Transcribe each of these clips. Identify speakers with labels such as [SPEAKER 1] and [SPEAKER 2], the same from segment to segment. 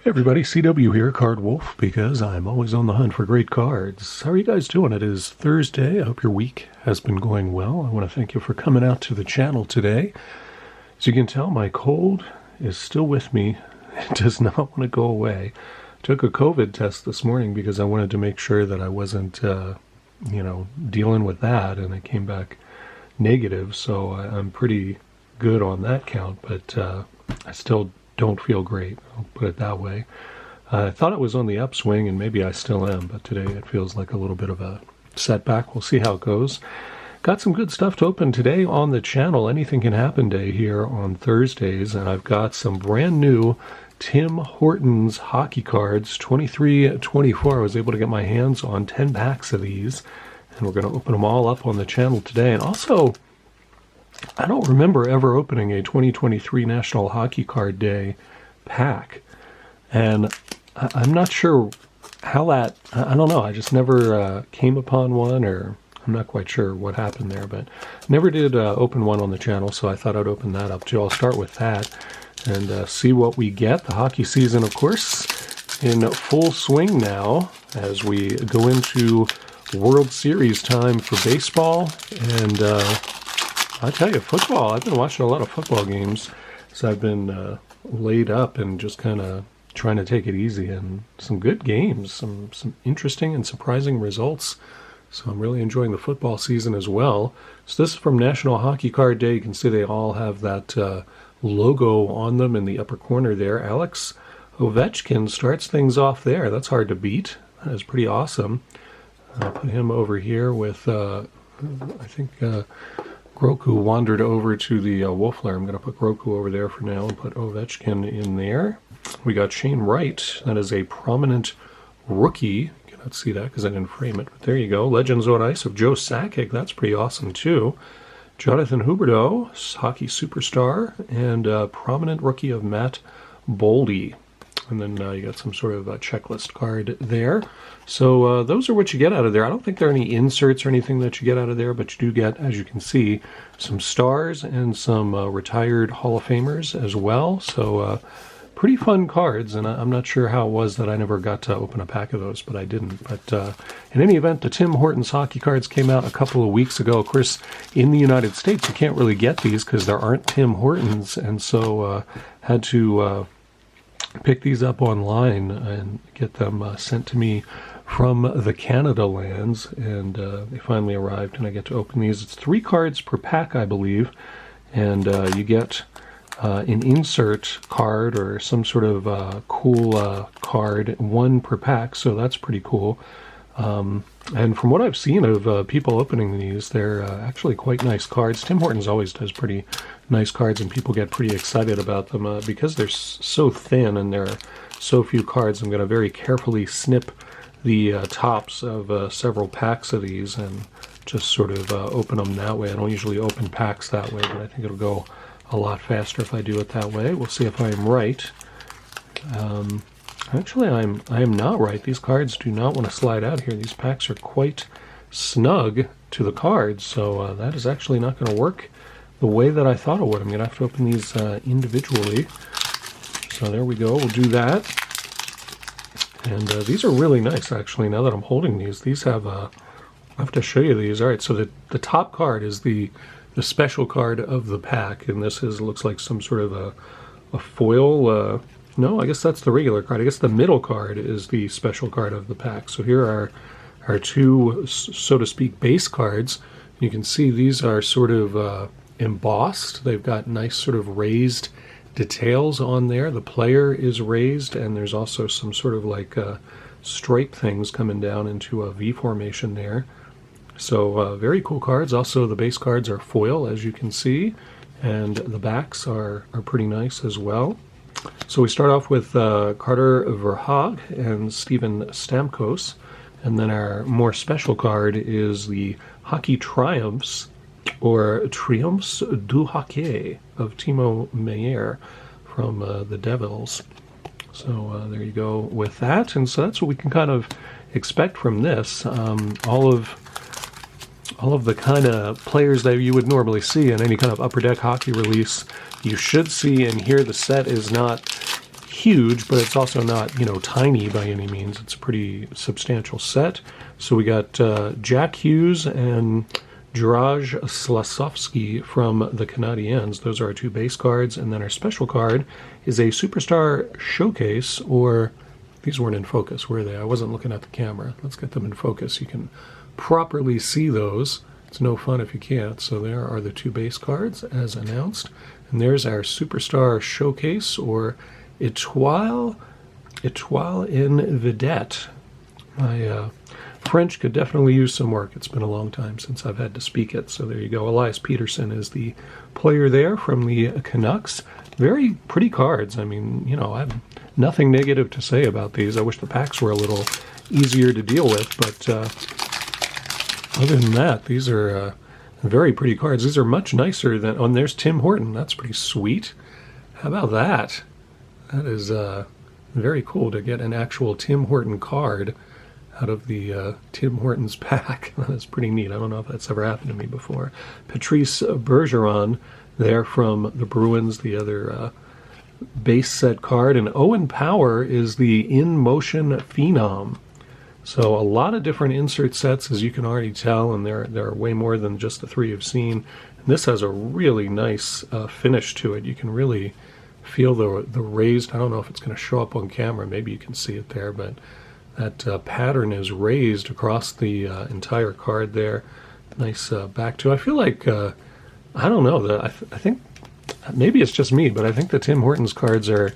[SPEAKER 1] Hey everybody, CW here, Card Wolf, because I'm always on the hunt for great cards. How are you guys doing? It is Thursday. I hope your week has been going well. I want to thank you for coming out to the channel today. As you can tell, my cold is still with me. It does not want to go away. Took a COVID test this morning because I wanted to make sure that I wasn't, dealing with that, and it came back negative, so I'm pretty good on that count, but I still don't feel great, I'll put it that way. I thought it was on the upswing, and maybe I still am, but today it feels like a little bit of a setback. We'll see how it goes. Got some good stuff to open today on the channel. Anything can happen day here on Thursdays, and I've got some brand new Tim Hortons hockey cards, 23-24. I was able to get my hands on 10 packs of these, and we're going to open them all up on the channel today. And also, I don't remember ever opening a 2023 National Hockey Card Day pack, and I'm not sure how that, I don't know, I just never came upon one, or I'm not quite sure what happened there, but never did open one on the channel, so I thought I'd open that up too. I'll start with that and see what we get. The hockey season, of course, in full swing now as we go into World Series time for baseball, and I tell you, football, I've been watching a lot of football games, so I've been laid up and just kind of trying to take it easy, and some good games, some interesting and surprising results. So I'm really enjoying the football season as well. So this is from National Hockey Card Day. You can see they all have that logo on them in the upper corner there. Alex Ovechkin starts things off there. That's hard to beat. That is pretty awesome. I'll put him over here with, I think, Groku wandered over to the Wolfler. I'm going to put Groku over there for now and put Ovechkin in there. We got Shane Wright. That is a prominent rookie. You cannot see that because I didn't frame it, but there you go. Legends on Ice of Joe Sakic. That's pretty awesome too. Jonathan Huberdeau, hockey superstar, and prominent rookie of Matt Boldy. And then you got some sort of a checklist card there. So those are what you get out of there. I don't think there are any inserts or anything that you get out of there, but you do get, as you can see, some stars and some retired Hall of Famers as well. So pretty fun cards, and I'm not sure how it was that I never got to open a pack of those, but I didn't. But in any event, the Tim Hortons hockey cards came out a couple of weeks ago. Of course, in the United States, you can't really get these because there aren't Tim Hortons, and so had to pick these up online and get them sent to me from the Canada lands, and they finally arrived, and I get to open these. It's 3 cards per pack, I believe, and you get an insert card or some sort of cool card, 1 per pack, so that's pretty cool. And from what I've seen of people opening these, they're actually quite nice cards. Tim Hortons always does pretty nice cards, and people get pretty excited about them because they're so thin and there are so few cards. I'm going to very carefully snip the tops of several packs of these and just sort of open them that way. I don't usually open packs that way, but I think it'll go a lot faster if I do it that way. We'll see if I am right. Actually, I am not right. These cards do not want to slide out here. These packs are quite snug to the cards, so that is actually not going to work the way that I thought it would. I'm going to have to open these individually. So there we go. We'll do that. And these are really nice, actually, now that I'm holding these. These have, I have to show you these. All right, so the top card is the special card of the pack, and this looks like some sort of a foil. No, I guess that's the regular card. I guess the middle card is the special card of the pack. So here are our 2, so to speak, base cards. You can see these are sort of embossed. They've got nice sort of raised details on there. The player is raised, and there's also some sort of like stripe things coming down into a V formation there. So very cool cards. Also, the base cards are foil, as you can see, and the backs are pretty nice as well. So we start off with Carter Verhaeghe and Steven Stamkos, and then our more special card is the Hockey Triumphs, or Triumphs du Hockey, of Timo Meier from the Devils. So there you go with that, and so that's what we can kind of expect from this. All of the kind of players that you would normally see in any kind of Upper Deck hockey release, you should see and hear. The set is not huge, but it's also not, tiny by any means. It's a pretty substantial set. So we got Jack Hughes and Juraj Slasovsky from the Canadiens. Those are our 2 base cards. And then our special card is a Superstar Showcase, or these weren't in focus, were they? I wasn't looking at the camera. Let's get them in focus. You can properly see those. It's no fun if you can't. So there are the 2 base cards as announced. And there's our Superstar Showcase, or Étoile en Vedette. My French could definitely use some work. It's been a long time since I've had to speak it. So there you go. Elias Peterson is the player there from the Canucks. Very pretty cards. I mean, I have nothing negative to say about these. I wish the packs were a little easier to deal with, but other than that, these are very pretty cards. These are much nicer than... Oh, and there's Tim Horton. That's pretty sweet. How about that? That is very cool to get an actual Tim Horton card out of the Tim Hortons pack. That's pretty neat. I don't know if that's ever happened to me before. Patrice Bergeron there from the Bruins, the other base set card. And Owen Power is the In Motion Phenom. So a lot of different insert sets, as you can already tell, and there are way more than just the 3 you've seen. And this has a really nice finish to it. You can really feel the raised... I don't know if it's going to show up on camera. Maybe you can see it there, but that pattern is raised across the entire card there. Nice back to. I feel like, I don't know, I think, maybe it's just me, but I think the Tim Hortons cards are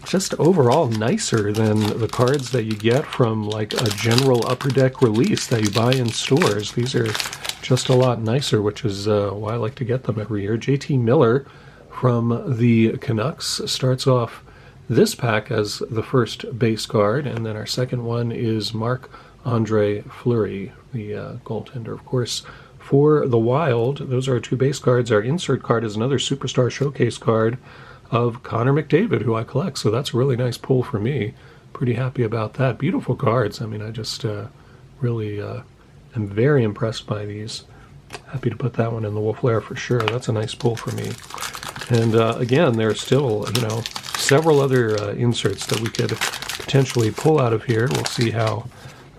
[SPEAKER 1] just overall nicer than the cards that you get from like a general Upper Deck release that you buy in stores. These are just a lot nicer, which is why I like to get them every year. JT Miller from the Canucks starts off this pack as the first base card, and then our second one is Marc-Andre Fleury, the goaltender. Of course, for the Wild, those are our 2 base cards. Our insert card is another Superstar Showcase card of Connor McDavid, who I collect, so that's a really nice pull for me. Pretty happy about that. Beautiful cards. I mean, I just really am very impressed by these. Happy to put that one in the Wolf Lair for sure. That's a nice pull for me. And again, there's still, several other inserts that we could potentially pull out of here. We'll see how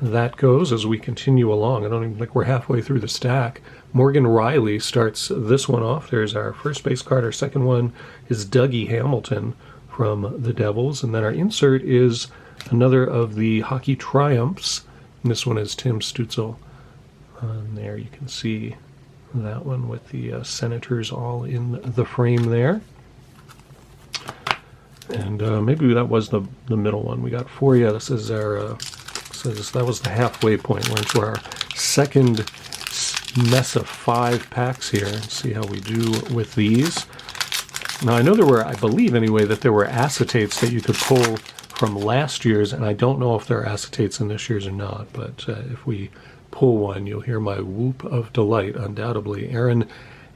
[SPEAKER 1] that goes as we continue along. I don't even think we're halfway through the stack. Morgan Riley starts this one off. There's our first base card. Our second one is Dougie Hamilton from the Devils. And then our insert is another of the Hockey Triumphs. And this one is Tim Stützle. And there you can see that one with the Senators all in the frame there. And maybe that was the middle one we got for you. This is our... that was the halfway point. We're into our second mess of 5 packs here. And see how we do with these. Now, I know there were, I believe anyway, that there were acetates that you could pull from last year's, and I don't know if there are acetates in this year's or not, but if we pull one, you'll hear my whoop of delight, undoubtedly. Aaron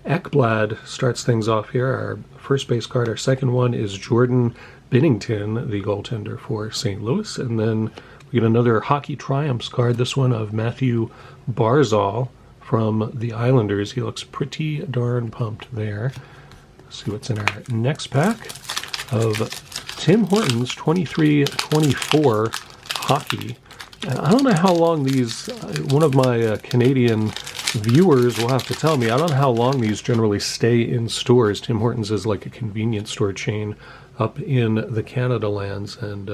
[SPEAKER 1] Ekblad starts things off here. Our first base card. Our second one is Jordan Binnington, the goaltender for St. Louis. And then we get another Hockey Triumphs card, this one of Matthew Barzal from the Islanders. He looks pretty darn pumped there. Let's see what's in our next pack of Tim Hortons 23-24 Hockey. And I don't know how long these, one of my Canadian viewers will have to tell me, I don't know how long these generally stay in stores. Tim Hortons is like a convenience store chain up in the Canada lands, and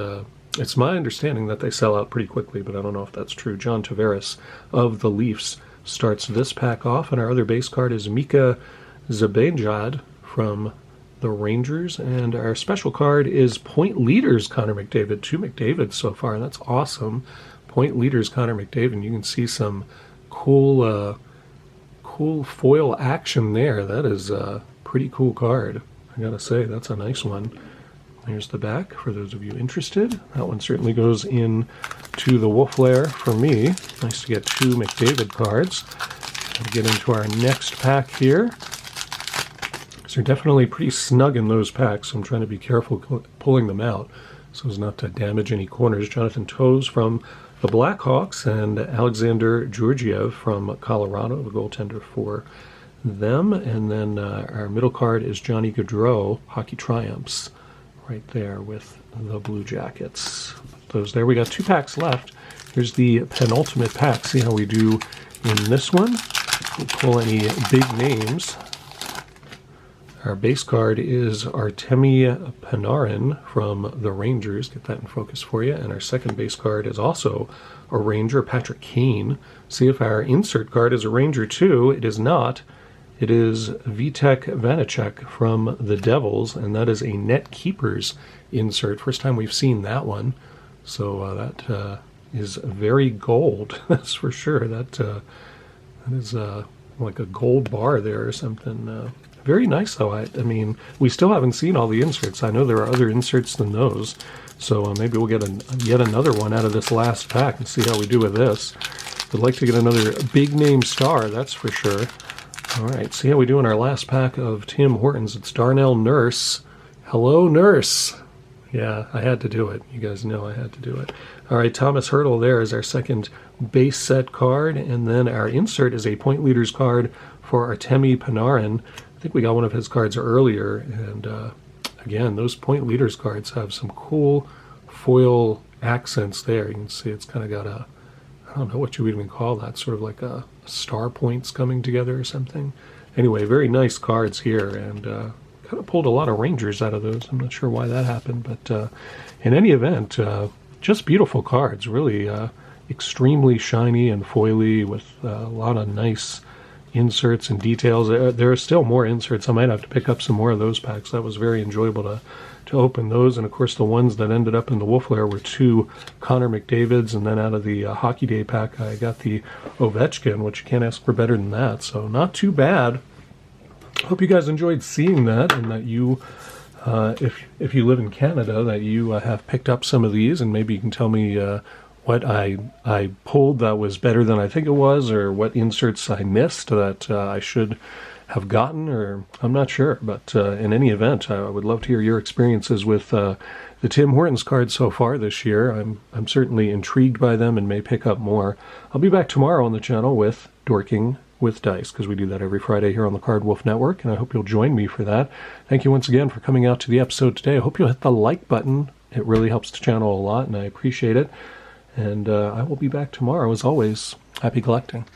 [SPEAKER 1] it's my understanding that they sell out pretty quickly, but I don't know if that's true. John Tavares of the Leafs starts this pack off, and our other base card is Mika Zibanejad from the Rangers, and our special card is Point Leaders Connor McDavid. 2 McDavids so far, and that's awesome. Point Leaders Connor McDavid. You can see some cool foil action there. That is a pretty cool card. I gotta say, that's a nice one. Here's the back for those of you interested. That one certainly goes in to the Wolf Lair for me. Nice to get 2 McDavid cards. We'll get into our next pack here. So they're definitely pretty snug in those packs. So I'm trying to be careful pulling them out so as not to damage any corners. Jonathan Toews from the Blackhawks and Alexander Georgiev from Colorado, the goaltender for them. And then our middle card is Johnny Gaudreau, Hockey Triumphs, right there with the Blue Jackets. Those there. We got 2 packs left. Here's the penultimate pack. See how we do in this one. We'll pull any big names. Our base card is Artemi Panarin from the Rangers. Get that in focus for you. And our second base card is also a Ranger, Patrick Kane. See if our insert card is a Ranger too. It is not. It is Vitek Vanacek from the Devils, and that is a Net Keepers insert. First time we've seen that one. So that is very gold, that's for sure. That is like a gold bar there or something. Very nice, though. I mean, we still haven't seen all the inserts. I know there are other inserts than those. So maybe we'll get yet another one out of this last pack and see how we do with this. I'd like to get another big name star, that's for sure. All right, see how we do in our last pack of Tim Hortons. It's Darnell Nurse. Hello, Nurse. Yeah, I had to do it. You guys know I had to do it. All right, Thomas Hurdle there is our second base set card. And then our insert is a Point Leaders card for Artemi Panarin. I think we got one of his cards earlier. And again, those Point Leaders cards have some cool foil accents there. You can see it's kind of got a, I don't know what you would even call that, sort of like a star points coming together or something. Anyway, very nice cards here, and kind of pulled a lot of Rangers out of those. I'm not sure why that happened, but in any event, just beautiful cards, really extremely shiny and foily with a lot of nice inserts and details. There are still more inserts. I might have to pick up some more of those packs. That was very enjoyable to open those. And of course the ones that ended up in the Wolf Lair were 2 Connor McDavids, and then out of the Hockey Day pack I got the Ovechkin, which you can't ask for better than that. So not too bad. Hope you guys enjoyed seeing that, and that you if you live in Canada, that you have picked up some of these, and maybe you can tell me what I pulled that was better than I think it was, or what inserts I missed that I should have gotten, or I'm not sure. But in any event, I would love to hear your experiences with the Tim Hortons cards so far this year. I'm certainly intrigued by them and may pick up more. I'll be back tomorrow on the channel with Dorking with Dice, because we do that every Friday here on the Card Wolf Network, and I hope you'll join me for that. Thank you once again for coming out to the episode today. I hope you'll hit the like button. It really helps the channel a lot, and I appreciate it. And I will be back tomorrow. As always, happy collecting.